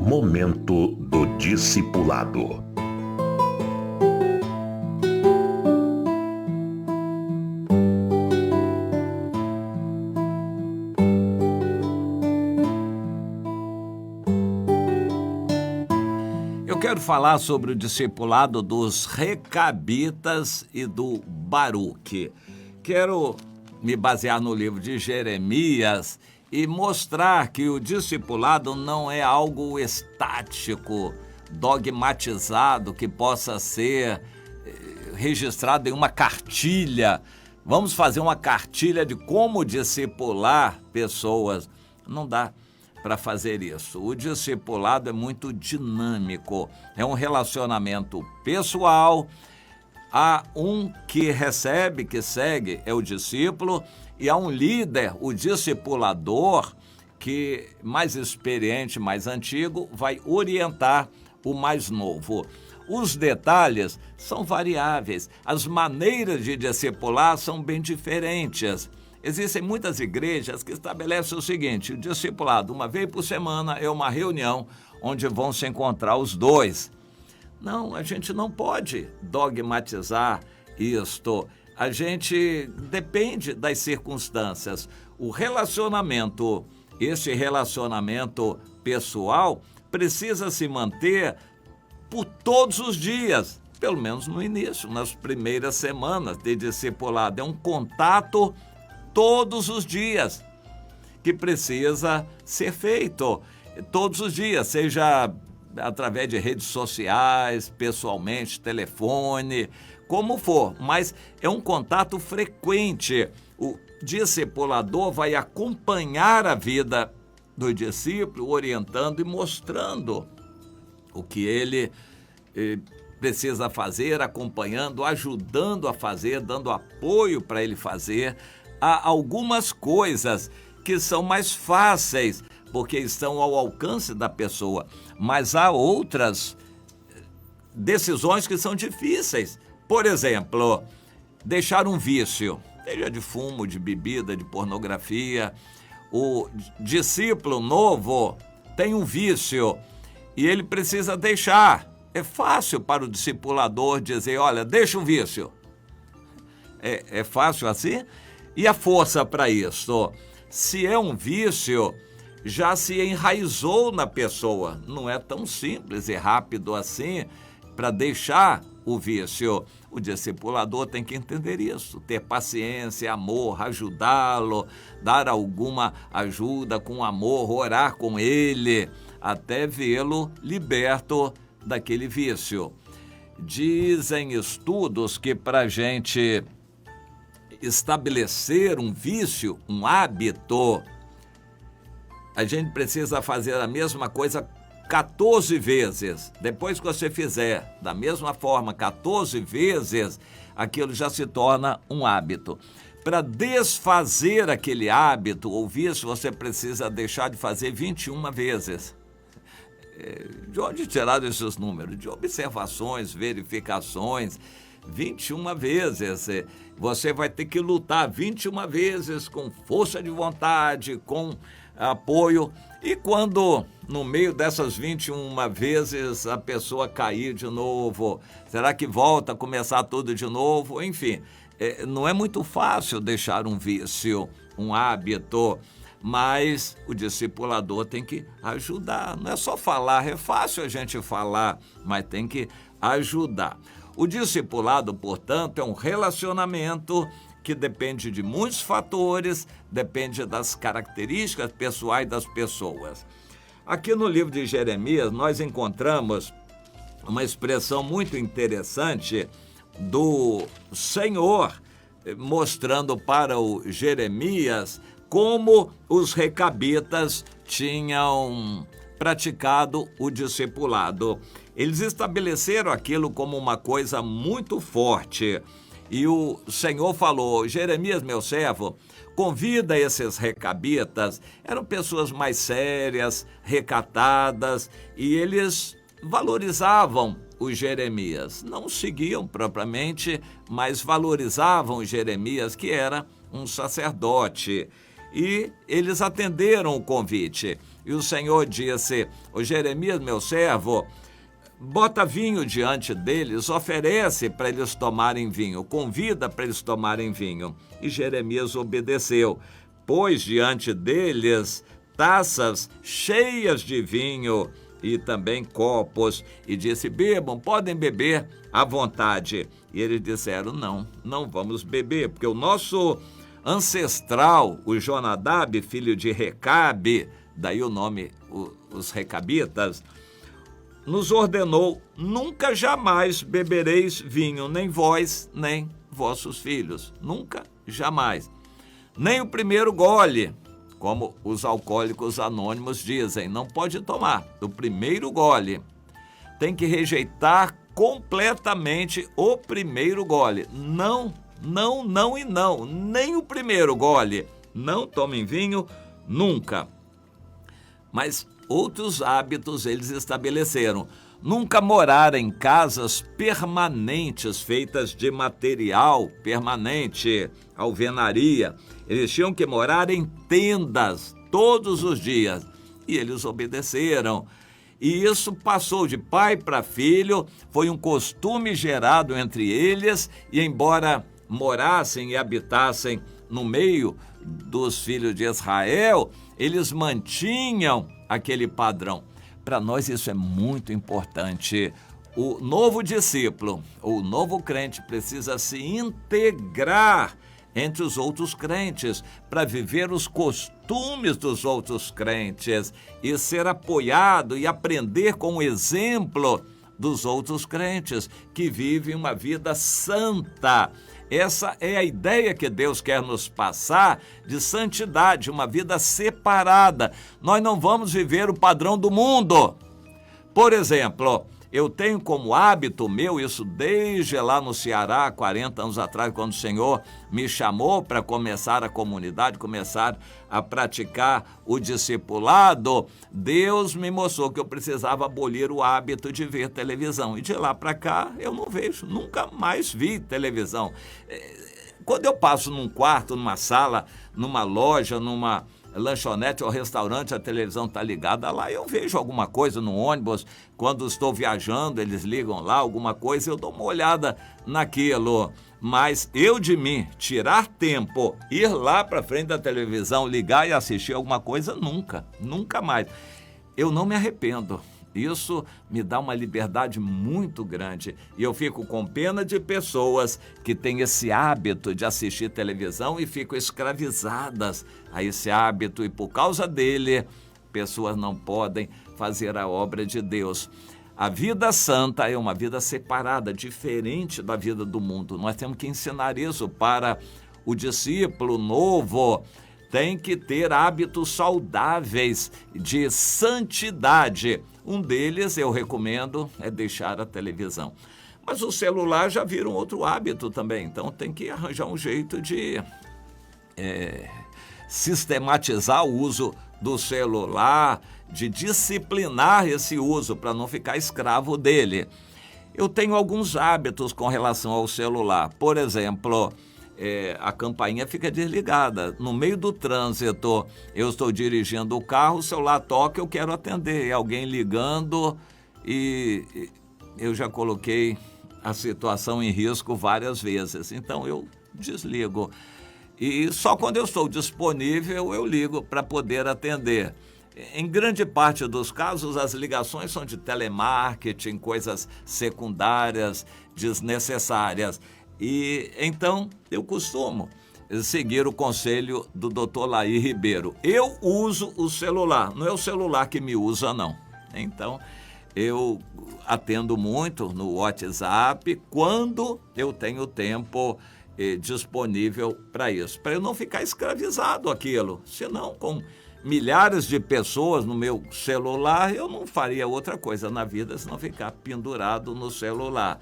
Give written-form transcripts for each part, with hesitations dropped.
Momento do Discipulado. Eu quero falar sobre o discipulado dos Recabitas e do Baruque. Quero me basear no livro de Jeremias e mostrar que o discipulado não é algo estático, dogmatizado, que possa ser registrado em uma cartilha. Vamos fazer uma cartilha de como discipular pessoas. Não dá para fazer isso. O discipulado é muito dinâmico, é um relacionamento pessoal. Há um que recebe, que segue, é o discípulo, e há um líder, o discipulador, que mais experiente, mais antigo, vai orientar o mais novo. Os detalhes são variáveis, as maneiras de discipular são bem diferentes. Existem muitas igrejas que estabelecem o seguinte: o discipulado, uma vez por semana, é uma reunião onde vão se encontrar os dois. Não, a gente não pode dogmatizar isto. A gente depende das circunstâncias. O relacionamento, esse relacionamento pessoal, precisa se manter por todos os dias, pelo menos no início, nas primeiras semanas de discipulado. É um contato todos os dias que precisa ser feito. Todos os dias, seja através de redes sociais, pessoalmente, telefone, como for, mas é um contato frequente. O discipulador vai acompanhar a vida do discípulo, orientando e mostrando o que ele precisa fazer, acompanhando, ajudando a fazer, dando apoio para ele fazer. Há algumas coisas que são mais fáceis, porque estão ao alcance da pessoa, mas há outras decisões que são difíceis. Por exemplo, deixar um vício, seja de fumo, de bebida, de pornografia. O discípulo novo tem um vício e ele precisa deixar. É fácil para o discipulador dizer: olha, deixa o vício. É fácil assim? E a força para isso? Se é um vício, já se enraizou na pessoa. Não é tão simples e rápido assim para deixar o vício. O discipulador tem que entender isso, ter paciência, amor, ajudá-lo, dar alguma ajuda com amor, orar com ele, até vê-lo liberto daquele vício. Dizem estudos que para a gente estabelecer um vício, um hábito, a gente precisa fazer a mesma coisa 14 vezes. Depois que você fizer da mesma forma 14 vezes, aquilo já se torna um hábito. Para desfazer aquele hábito ou vício, você precisa deixar de fazer 21 vezes. De onde tiraram esses números? De observações, verificações. 21 vezes. Você vai ter que lutar 21 vezes com força de vontade, com apoio. E quando no meio dessas 21 vezes a pessoa cair de novo, será que volta a começar tudo de novo? Enfim, não é muito fácil deixar um vício, um hábito, mas o discipulador tem que ajudar. Não é só falar, é fácil a gente falar, mas tem que ajudar. O discipulado, portanto, é um relacionamento que depende de muitos fatores, depende das características pessoais das pessoas. Aqui no livro de Jeremias, nós encontramos uma expressão muito interessante do Senhor, mostrando para o Jeremias como os recabitas tinham praticado o discipulado. Eles estabeleceram aquilo como uma coisa muito forte. E o Senhor falou: Jeremias, meu servo, convida esses recabitas. Eram pessoas mais sérias, recatadas, e eles valorizavam o Jeremias. Não seguiam propriamente, mas valorizavam o Jeremias, que era um sacerdote. E eles atenderam o convite. E o Senhor disse: "O Jeremias, meu servo, bota vinho diante deles, oferece para eles tomarem vinho, convida para eles tomarem vinho." E Jeremias obedeceu, pôs diante deles taças cheias de vinho e também copos, e disse: "Bebam, podem beber à vontade." E eles disseram: não vamos beber, porque o nosso ancestral, o Jonadab, filho de Recabe, daí o nome, os recabitas, nos ordenou: "Nunca jamais bebereis vinho, nem vós, nem vossos filhos." Nunca, jamais. Nem o primeiro gole, como os alcoólicos anônimos dizem, não pode tomar o primeiro gole. Tem que rejeitar completamente o primeiro gole. Não, e não. Nem o primeiro gole. Não tomem vinho, nunca. Mas outros hábitos eles estabeleceram. Nunca morar em casas permanentes, feitas de material permanente, alvenaria. Eles tinham que morar em tendas todos os dias. E eles obedeceram. E isso passou de pai para filho, foi um costume gerado entre eles, e embora morassem e habitassem no meio dos filhos de Israel, eles mantinham aquele padrão. Para nós isso é muito importante. O novo discípulo, o novo crente, precisa se integrar entre os outros crentes para viver os costumes dos outros crentes e ser apoiado e aprender com o exemplo dos outros crentes que vivem uma vida santa. Essa é a ideia que Deus quer nos passar de santidade, uma vida separada. Nós não vamos viver o padrão do mundo. Por exemplo, eu tenho como hábito meu, isso desde lá no Ceará, 40 anos atrás, quando o Senhor me chamou para começar a comunidade, começar a praticar o discipulado, Deus me mostrou que eu precisava abolir o hábito de ver televisão. E de lá para cá eu não vejo, nunca mais vi televisão. Quando eu passo num quarto, numa sala, numa loja, numa lanchonete ou restaurante, a televisão está ligada lá, eu vejo alguma coisa no ônibus, quando estou viajando, eles ligam lá, alguma coisa, eu dou uma olhada naquilo. Mas eu de mim, tirar tempo, ir lá para frente da televisão, ligar e assistir alguma coisa, nunca mais. Eu não me arrependo. Isso me dá uma liberdade muito grande. E eu fico com pena de pessoas que têm esse hábito de assistir televisão e ficam escravizadas a esse hábito. E por causa dele, pessoas não podem fazer a obra de Deus. A vida santa é uma vida separada, diferente da vida do mundo. Nós temos que ensinar isso para o discípulo novo. Tem que ter hábitos saudáveis de santidade. Um deles, eu recomendo, é deixar a televisão. Mas o celular já vira um outro hábito também, então tem que arranjar um jeito de sistematizar o uso do celular, de disciplinar esse uso para não ficar escravo dele. Eu tenho alguns hábitos com relação ao celular. Por exemplo, a campainha fica desligada. No meio do trânsito, eu estou dirigindo o carro, o celular toca, eu quero atender. Alguém ligando e eu já coloquei a situação em risco várias vezes. Então, eu desligo. E só quando eu estou disponível, eu ligo para poder atender. Em grande parte dos casos, as ligações são de telemarketing, coisas secundárias, desnecessárias. E então eu costumo seguir o conselho do Dr. Laí Ribeiro. Eu uso o celular, não é o celular que me usa, não. Então eu atendo muito no WhatsApp quando eu tenho tempo disponível para isso, para eu não ficar escravizado àquilo. Senão, com milhares de pessoas no meu celular, eu não faria outra coisa na vida senão ficar pendurado no celular.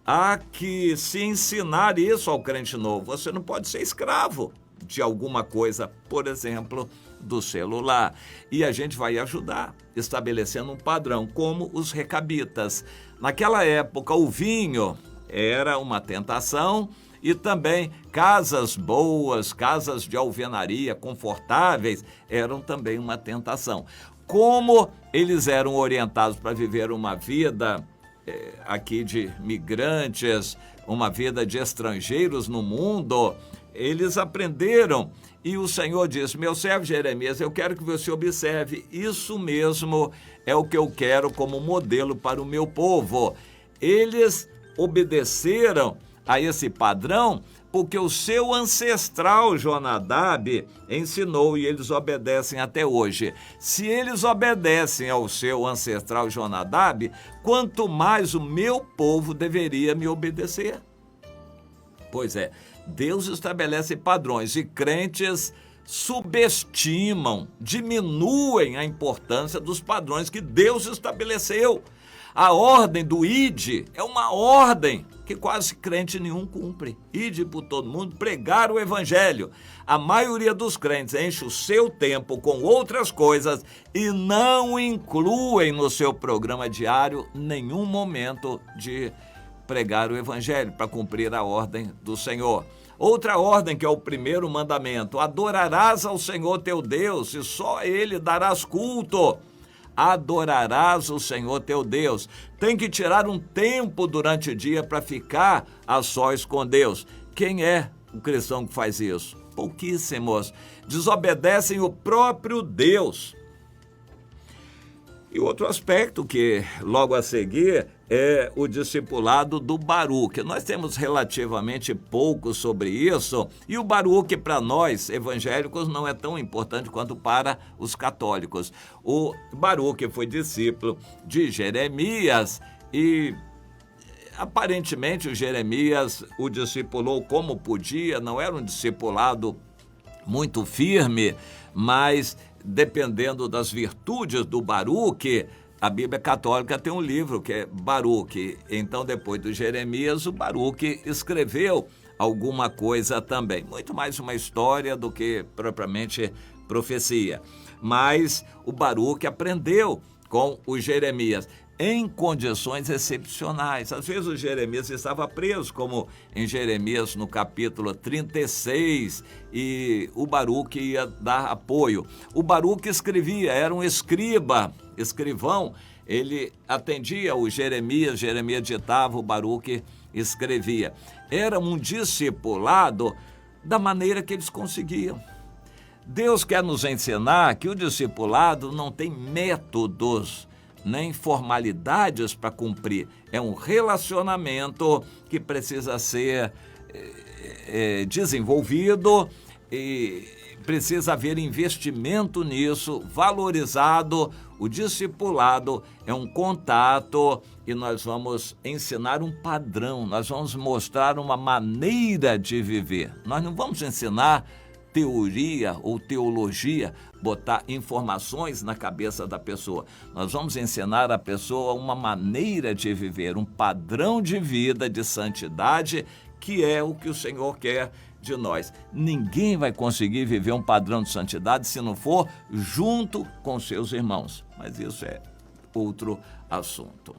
Há que se ensinar isso ao crente novo. Você não pode ser escravo de alguma coisa, por exemplo, do celular. E a gente vai ajudar, estabelecendo um padrão, como os recabitas. Naquela época, o vinho era uma tentação e também casas boas, casas de alvenaria confortáveis, eram também uma tentação. como eles eram orientados para viver uma vida aqui de migrantes, uma vida de estrangeiros no mundo, eles aprenderam. E o Senhor diz: meu servo Jeremias, eu quero que você observe, isso mesmo é o que eu quero como modelo para o meu povo. Eles obedeceram a esse padrão porque o seu ancestral Jonadab ensinou, e eles obedecem até hoje. Se eles obedecem ao seu ancestral Jonadab, quanto mais o meu povo deveria me obedecer. Pois é, Deus estabelece padrões e crentes subestimam, diminuem a importância dos padrões que Deus estabeleceu. A ordem do ide é uma ordem que quase crente nenhum cumpre. Ide por todo mundo, pregar o evangelho. A maioria dos crentes enche o seu tempo com outras coisas e não incluem no seu programa diário nenhum momento de pregar o evangelho para cumprir a ordem do Senhor. Outra ordem, que é o primeiro mandamento: adorarás ao Senhor teu Deus e só a Ele darás culto. Adorarás o Senhor teu Deus. Tem que tirar um tempo durante o dia para ficar a sós com Deus. Quem é o cristão que faz isso? Pouquíssimos. Desobedecem o próprio Deus. E outro aspecto que logo a seguir é o discipulado do Baruque. Nós temos relativamente pouco sobre isso, e o Baruque para nós evangélicos não é tão importante quanto para os católicos. O Baruque foi discípulo de Jeremias e aparentemente o Jeremias o discipulou como podia, não era um discipulado muito firme, mas dependendo das virtudes do Baruque, a Bíblia Católica tem um livro que é Baruque. Então, depois do Jeremias, o Baruque escreveu alguma coisa também. Muito mais uma história do que propriamente profecia. Mas o Baruque aprendeu com o Jeremias em condições excepcionais. Às vezes o Jeremias estava preso, como em Jeremias no capítulo 36, e o Baruque ia dar apoio. O Baruque escrevia, era um escrivão, ele atendia o Jeremias ditava, o Baruque escrevia. Era um discipulado da maneira que eles conseguiam. Deus quer nos ensinar que o discipulado não tem métodos nem formalidades para cumprir. É um relacionamento que precisa ser desenvolvido e precisa haver investimento nisso, valorizado. O discipulado é um contato e nós vamos ensinar um padrão, nós vamos mostrar uma maneira de viver. Nós não vamos ensinar teoria ou teologia, botar informações na cabeça da pessoa. Nós vamos ensinar a pessoa uma maneira de viver, um padrão de vida, de santidade, que é o que o Senhor quer de nós. Ninguém vai conseguir viver um padrão de santidade se não for junto com seus irmãos. Mas isso é outro assunto.